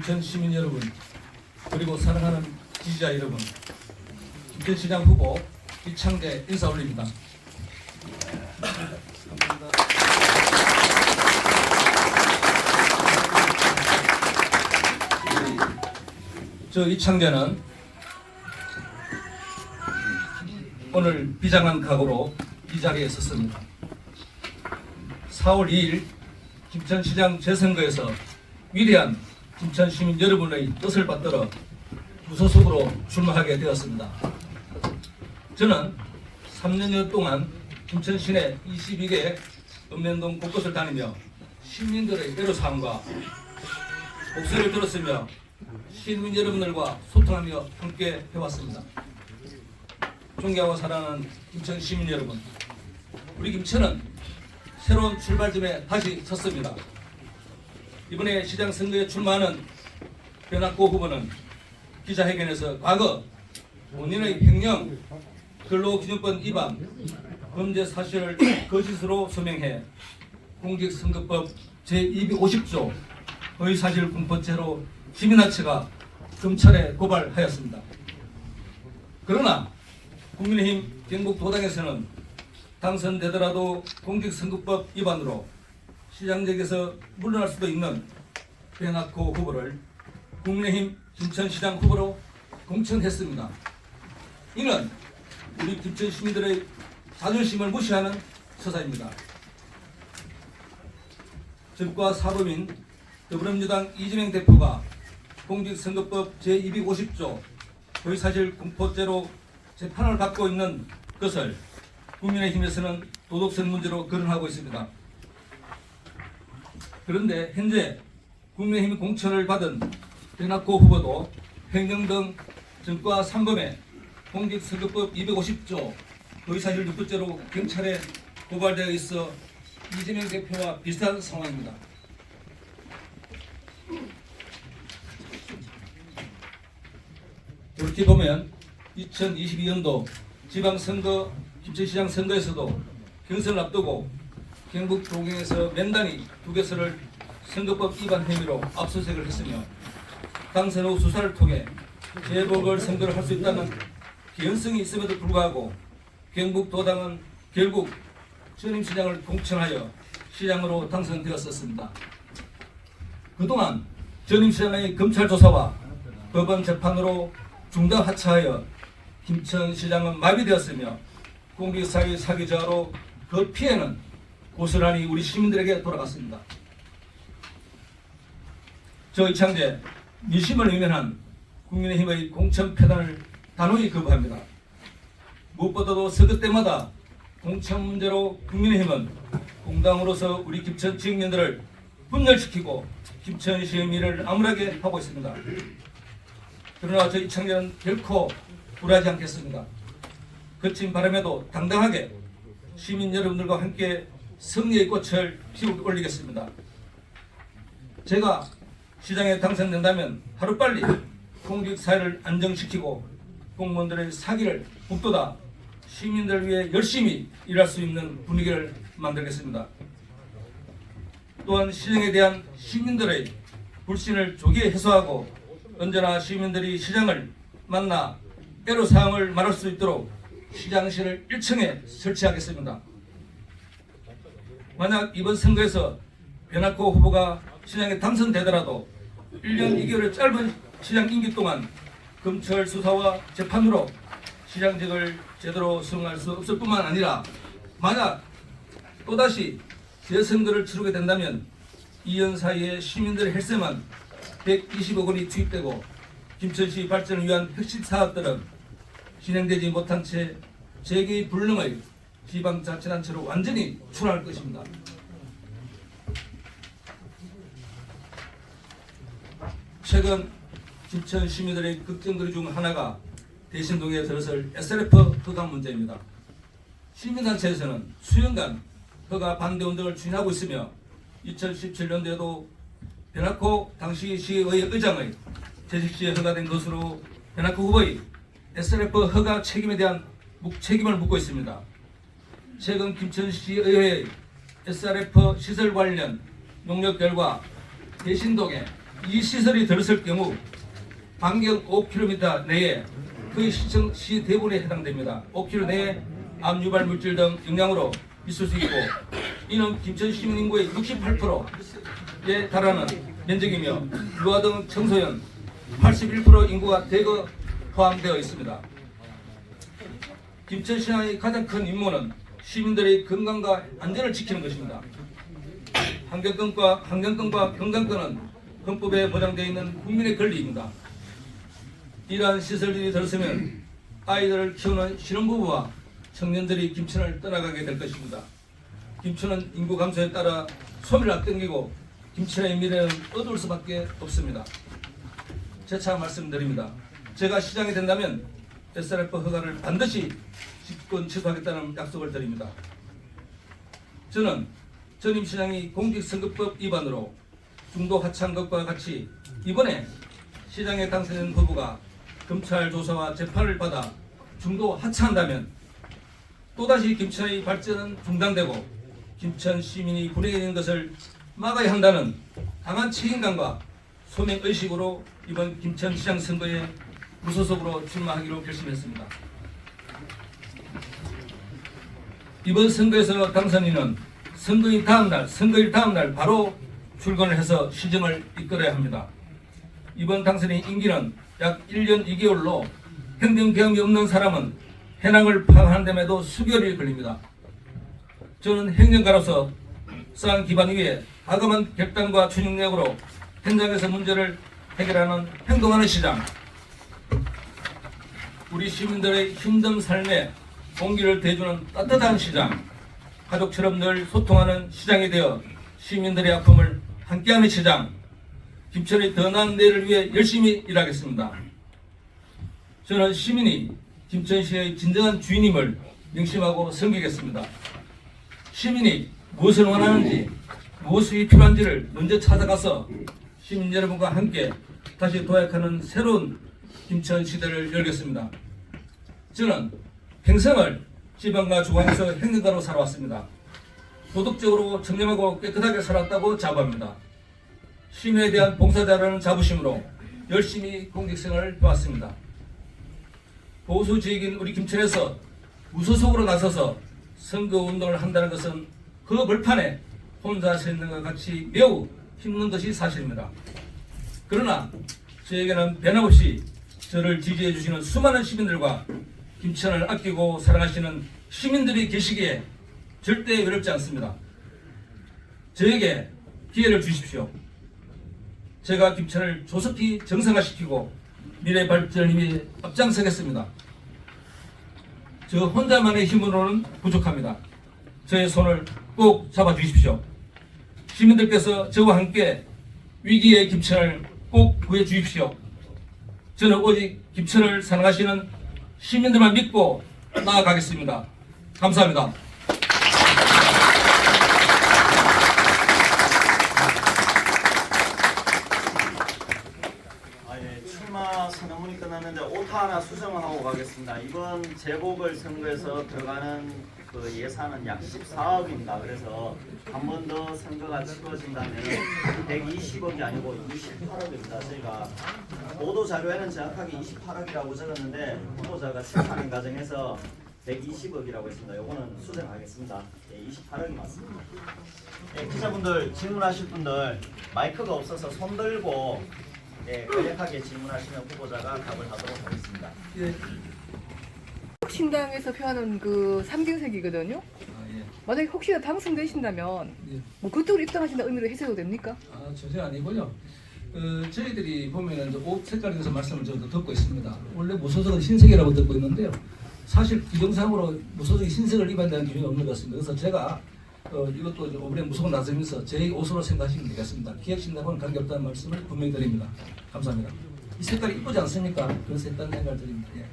김천 시민 여러분, 그리고 사랑하는 지지자 여러분, 김천시장 후보 이창재 인사 올립니다. 저 이창재는 오늘 비장한 각오로 이 자리에 섰습니다. 4월 2일 김천시장 재선거에서 위대한 김천 시민 여러분의 뜻을 받들어 무소속으로 출마하게 되었습니다. 저는 3년여 동안 김천 시내 22개 읍면동 곳곳을 다니며 시민들의 애로사항과 목소리를 들었으며 시민 여러분들과 소통하며 함께 해왔습니다. 존경하고 사랑하는 김천 시민 여러분, 우리 김천은 새로운 출발점에 다시 섰습니다. 이번에 시장 선거에 출마하는 변학고 후보는 기자회견에서 과거 본인의 횡령, 근로기준법 위반, 범죄 사실을 거짓으로 서명해 공직선거법 제250조 허위사실 공포죄로 시민단체가 검찰에 고발하였습니다. 그러나 국민의힘 경북도당에서는 당선되더라도 공직선거법 위반으로 시장직에서 물러날 수도 있는 변학호 후보를 국민의힘 김천시장 후보로 공천했습니다. 이는 우리 김천 시민들의 자존심을 무시하는 처사입니다. 정과 사범인 더불어민주당 이재명 대표가 공직선거법 제250조 허위사실 공포죄로 재판을 받고 있는 것을 국민의힘에서는 도덕성 문제로 거론하고 있습니다. 그런데 현재 국민의힘 공천을 받은 변학호 후보도 횡령 등 전과 3범에 공직선거법 250조 허위사실 유포죄로 경찰에 고발되어 있어 이재명 대표와 비슷한 상황입니다. 이렇게 보면 2022년도 지방선거 김천시장 선거에서도 경선을 앞두고 경북 도경에서 면단위 2개소를 선거법 위반 혐의로 압수수색을 했으며 당선 후 수사를 통해 재보궐선거를 할 수 있다는 개연성이 있음에도 불구하고 경북도당은 결국 전임시장을 공천하여 시장으로 당선되었었습니다. 그동안 전임시장의 검찰 조사와 법원 재판으로 중단하차하여 김천시장은 마비되었으며 공직사회 사기자로 그 피해는 고스란히 우리 시민들에게 돌아갔습니다. 저 이창재 민심을 외면한 국민의힘의 공천 폐단을 단호히 거부합니다. 무엇보다도 선거 때마다 공천 문제로 국민의힘은 공당으로서 우리 김천 지역민들을 분열시키고 김천 시민을 암울하게 하고 있습니다. 그러나 저 이창재는 결코 굴하지 않겠습니다. 거친 바람에도 당당하게 시민 여러분들과 함께 승리의 꽃을 피워 올리겠습니다. 제가 시장에 당선된다면 하루빨리 공직사회를 안정시키고 공무원들의 사기를 북돋아 시민들을 위해 열심히 일할 수 있는 분위기를 만들겠습니다. 또한 시장에 대한 시민들의 불신을 조기에 해소하고 언제나 시민들이 시장을 만나 애로사항을 말할 수 있도록 시장실을 1층에 설치하겠습니다. 만약 이번 선거에서 변학호 후보가 시장에 당선되더라도 1년 2개월의 짧은 시장 임기 동안 검찰 수사와 재판으로 시장직을 제대로 수행할 수 없을 뿐만 아니라 만약 또다시 재선거를 치르게 된다면 2년 사이에 시민들의 헬스만 120억 원이 투입되고 김천시 발전을 위한 핵심 사업들은 진행되지 못한 채 재개의 불능의 지방자치단체로 완전히 출하할 것입니다. 최근 김천 시민들의 걱정거리 중 하나가 대신동에 들어설 SRF 허가 문제입니다. 시민단체에서는 수년간 허가 반대 운동을 추진하고 있으며 2017년도에도 변학호 당시 시의회 의장의 재직시에 허가된 것으로 변학호 후보의 SRF 허가 책임에 대한 책임을 묻고 있습니다. 최근 김천시의회의 SRF 시설 관련 용역 결과 대신동에 이 시설이 들었을 경우 반경 5km 내에 거의 시 대부분에 해당됩니다. 5km 내에 암 유발 물질 등 영향으로 있을 수 있고, 이는 김천 시민 인구의 68%에 달하는 면적이며 유아 등 청소년 81% 인구가 대거 포함되어 있습니다. 김천시장의 가장 큰 임무는 시민들의 건강과 안전을 지키는 것입니다. 환경권과 건강권은 헌법에 보장되어 있는 국민의 권리입니다. 이러한 시설들이 들었으면 아이들을 키우는 신혼부부와 청년들이 김천을 떠나가게 될 것입니다. 김천은 인구 감소에 따라 소비를 앞당기고 김천의 미래는 어두울 수밖에 없습니다. 재차 말씀드립니다. 제가 시장이 된다면 SRF 허가를 반드시 집권 취소하겠다는 약속을 드립니다. 저는 전임 시장이 공직선거법 위반으로 중도 하차한 것과 같이 이번에 시장에 당선된 후보가 검찰 조사와 재판을 받아 중도 하차한다면 또다시 김천의 발전은 중단되고 김천 시민이 불행해지는 것을 막아야 한다는 강한 책임감과 소명의식으로 이번 김천시장 선거에 무소속으로 출마하기로 결심했습니다. 이번 선거에서 당선인은 선거일 다음날 바로 출근을 해서 시정을 이끌어야 합니다. 이번 당선인 임기는 약 1년 2개월로 행정 경험이 없는 사람은 현황을 파악하는 데에도 수개월이 걸립니다. 저는 행정가로서 쌓은 기반 위에 과감한 결단과 추진력으로 현장에서 문제를 해결하는 행동하는 시장, 우리 시민들의 힘든 삶에 공기를 대주는 따뜻한 시장, 가족처럼 늘 소통하는 시장이 되어 시민들의 아픔을 함께하는 시장, 김천의 더 나은 내일을 위해 열심히 일하겠습니다. 저는 시민이 김천시의 진정한 주인임을 명심하고 섬기겠습니다. 시민이 무엇을 원하는지, 무엇이 필요한지를 먼저 찾아가서 시민 여러분과 함께 다시 도약하는 새로운 김천 시대를 열겠습니다. 저는 평생을 지방과 중앙에서 행정가로 살아왔습니다. 도덕적으로 청렴하고 깨끗하게 살았다고 자부합니다. 시민에 대한 봉사자라는 자부심으로 열심히 공직생활을 해왔습니다. 보수 지역인 우리 김천에서 무소속으로 나서서 선거운동을 한다는 것은 그 벌판에 혼자 서 있는 것 같이 매우 힘든 것이 사실입니다. 그러나 저에게는 변함없이 저를 지지해 주시는 수많은 시민들과 김천을 아끼고 사랑하시는 시민들이 계시기에 절대 외롭지 않습니다. 저에게 기회를 주십시오. 제가 김천을 조속히 정상화시키고 미래 발전을 위해 앞장서겠습니다. 저 혼자만의 힘으로는 부족합니다. 저의 손을 꼭 잡아주십시오. 시민들께서 저와 함께 위기의 김천을 꼭 구해주십시오. 저는 오직 김천을 사랑하시는 시민들만 믿고 나아가겠습니다. 감사합니다. 출마 선언문이 끝났는데 오타 하나 수정을 하고 가겠습니다. 이번 재보궐선거에서 들어가는 그 예산은 약 14억입니다. 그래서 한 번 더 선거가 치러진다면 120억이 아니고 28억입니다. 저희가 보도 자료에는 정확하게 28억이라고 적었는데 후보자가 체크하는 과정에서 120억이라고 했습니다. 이거는 수정하겠습니다. 28억이 맞습니다. 기자분들 질문하실 분들 마이크가 없어서 손 들고 간략하게 질문하시면 후보자가 답을 하도록 하겠습니다. 신당에서 표하는 그 삼경색이거든요. 만약에 혹시나 당선되신다면 뭐 그쪽으로 입당하신다 의미로 해석도 됩니까? 전혀 아니고요. 저희들이 보면은 옷 색깔에 대해서 말씀을 저도 듣고 있습니다. 원래 무소속은 흰색이라고 듣고 있는데요. 사실 규정상으로 무소속이 흰색을 입어야 되는 규정이 없는 것 같습니다. 그래서 제가 이것도 이번에 무소속 나서면서 제 옷으로 생각하시면 되겠습니다. 기획신당과는 관계없다는 말씀을 분명히 드립니다. 감사합니다. 이 색깔이 이쁘지 않습니까? 그래서 했다는 생각을 드립니다. 예.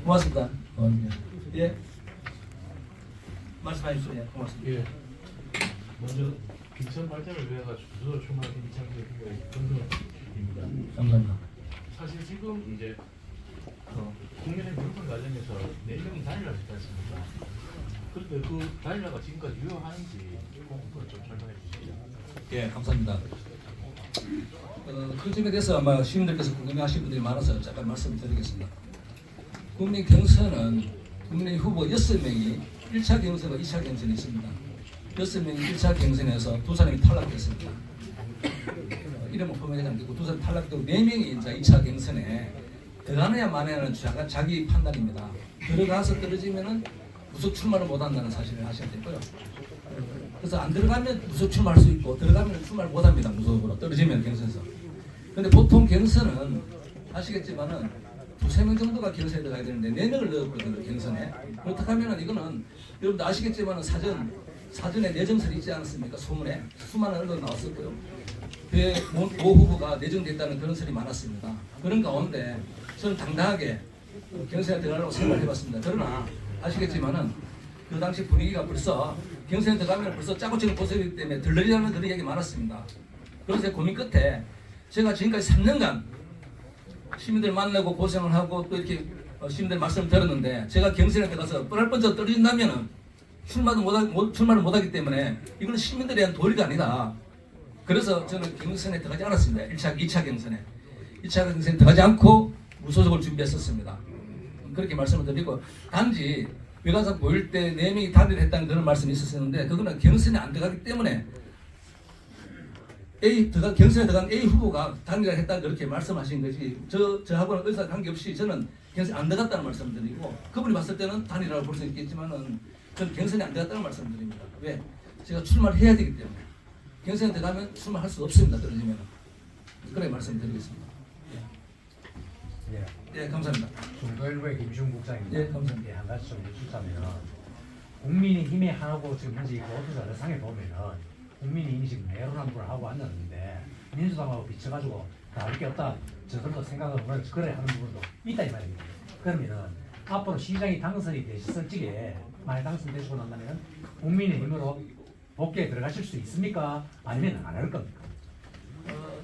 고맙습니다. 예. 말씀하십시오. 예. 고맙습니다. 예. 먼저 김천 발전을 위해서 주소 출마한 김창규의 권성입니다. 감사합니다. 사실 지금 이제 국민의 물건 과정에서 4명이 단일화를 했지 않습니까? 그런데 그 단일화가 지금까지 유효한지 그걸 좀 설명해 주시죠. 예, 감사합니다. 그 점에 대해서 아마 시민들께서 궁금해하시는 분들이 많아서 잠깐 말씀을 드리겠습니다. 국민 경선은 국민의 후보 6명이 1차 경선과 2차 경선이 있습니다. 6명이 1차 경선에서 두 사람이 탈락했습니다. 이름은 포함되지 않고 두 사람 탈락되고 4명이 이제 2차 경선에 들어가느냐 마느냐는 자기 판단입니다. 들어가서 떨어지면은 무속 출마를 못한다는 사실을 아셔야 되고요. 그래서 안 들어가면 무속 출마할 수 있고 들어가면 출마를 못합니다. 무속으로 떨어지면 경선에서. 근데 보통 경선은 아시겠지만은 2~3명 정도가 경선에 들어가야 되는데 4명을 넣었거든요. 경선에. 그렇다 하면은 이거는 여러분도 아시겠지만은 사전에 내정설이 있지 않았습니까? 소문에 수많은 언론 나왔었고요. 모 후보가 내정됐다는 그런 설이 많았습니다. 그런 가운데 저는 당당하게 경선에 들어가려고 생각을 해봤습니다. 그러나 아시겠지만은 그 당시 분위기가 벌써 경선에 들어가면 벌써 짜고 치는 모습이기 때문에 들러리라는 그런 얘기 많았습니다. 그래서 제 고민 끝에 제가 지금까지 3년간 시민들 만나고 고생을 하고 또 이렇게 시민들 말씀을 들었는데 제가 경선에 들어가서 뻔할 뻔쩍 떨어진다면은 출마를 못하기 때문에 이건 시민들에 대한 도리가 아니다. 그래서 저는 경선에 들어가지 않았습니다. 1차, 2차 경선에. 2차 경선에 들어가지 않고 무소속을 준비했었습니다. 그렇게 말씀을 드리고 단지 외관상 모일 때 4명이 단일을 했다는 그런 말씀이 있었는데 그거는 경선에 안 들어가기 때문에 경선에 들어간 A 후보가 단일을 했다 그렇게 말씀하신 거지 저하고는 의사 관계없이 저는 경선에 안 들어갔다는 말씀을 드리고 그분이 봤을 때는 단일이라고 볼 수 있겠지만은 저는 경선에 안 들어갔다는 말씀을 드립니다. 왜? 제가 출마를 해야 되기 때문에 경선에 들어가면 출마할 수 없습니다. 떨어지면 그렇게 말씀드리겠습니다. 예. 예, 감사합니다. 중도일보의 김시훈 국장입니다. 예, 감사합니다. 예, 한 가지 좀 여쭙자면 국민의힘에 하고 지금 현재 보도자 여상에 보면은 국민의힘이 지금 내로남불을 하고 앉았는데 민주당하고 비춰가지고 다를 게 없다 저들도 생각을 그래 하는 부분도 있다 이 말입니다. 그러면은 앞으로 시장이 당선이 되셨을 적에 만약 당선되시고 난다면 국민의힘으로 복귀에 들어가실 수 있습니까? 아니면 안 할 겁니까?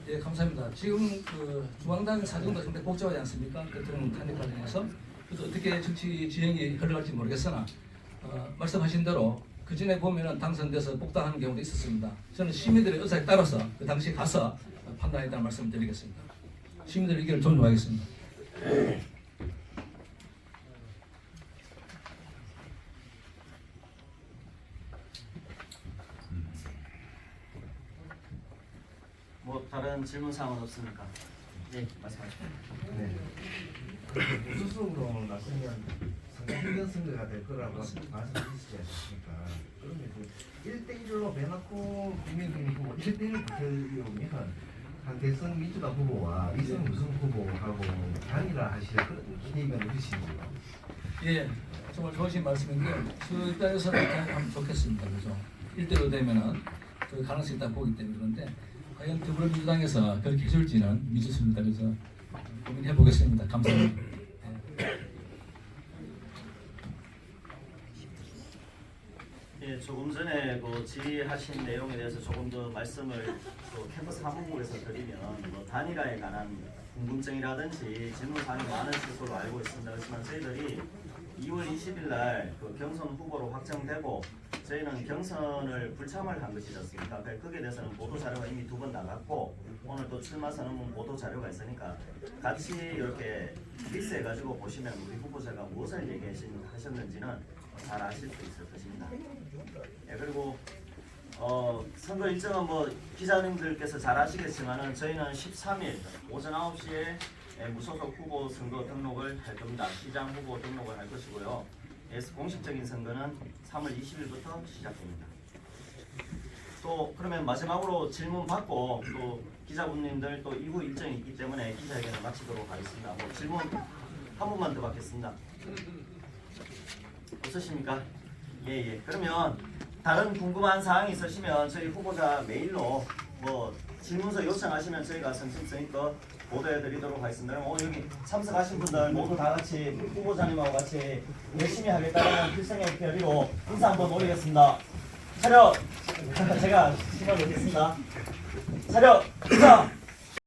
예, 감사합니다. 지금 그 중앙당 사정도 상당히 복잡하지 않습니까? 그런 탄핵 과정에서 그래서 어떻게 정치 진행이 흘러갈지 모르겠으나 말씀하신 대로 그 전에 보면은 당선돼서 복당하는 경우도 있었습니다. 저는 시민들의 의사에 따라서 그 당시에 가서 판단했다는 말씀을 드리겠습니다. 시민들의 의견을 존중하겠습니다. 뭐 다른 질문 사항은 없습니까? 예, 말씀하십시오. 네. 무소속으로 나서면 상당히 선거가 될 거라고 말씀하시지 않습니까? 그러면 그 1대1로 배놓고 국민의힘 후보 1대1을 붙여오면 한 대선 민주당 후보와 이승 무슨 후보하고 단일화 하실 그런 기대가 있으신지요? 예, 정말 좋으신 말씀인데 저 입장에서는 그냥 하면 좋겠습니다. 그죠? 1대로 되면은 그 가능성이 있다 보기 때문에 그런데 과연 더불어민주당에서 그렇게 해줄지는 미지수입니다. 그래서 고민해 보겠습니다. 감사합니다. 예, 조금 전에 그 질의하신 내용에 대해서 조금 더 말씀을 또 캠퍼스 사무국에서 드리면 뭐 단일화에 관한 궁금증이라든지 질문 사항이 많으실 걸로 알고 있습니다. 그렇지만 저희들이 2월 20일 날 그 경선 후보로 확정되고 저희는 경선을 불참을 한 것이지 않습니까? 거기에 대해서는 보도 자료가 이미 2번 나갔고 오늘 또 출마 선언문 보도 자료가 있으니까 같이 이렇게 믹스해가지고 보시면 우리 후보자가 무엇을 얘기하셨는지는 잘 아실 수 있을 것입니다. 예, 그리고 선거 일정은 뭐 기자님들께서 잘 아시겠지만은 저희는 13일 오전 9시에 무소속 후보 선거 등록을 할 겁니다. 시장 후보 등록을 할 것이고요. 공식적인 선거는 3월 20일부터 시작됩니다. 또 그러면 마지막으로 질문 받고 또 기자분님들 또 이후 일정이 있기 때문에 기자회견을 마치도록 하겠습니다. 뭐 질문 한 번만 더 받겠습니다. 없으십니까? 예. 그러면 다른 궁금한 사항이 있으시면 저희 후보자 메일로 뭐 질문서 요청하시면 저희가 성심성의껏 보도해드리도록 하겠습니다. 오늘 여기 참석하신 분들 모두 다 같이 후보자님하고 같이 열심히 하겠다는 필승의 결의로 인사 한번 올리겠습니다. 차렷! 제가 시작을 하겠습니다. 차렷! 인사!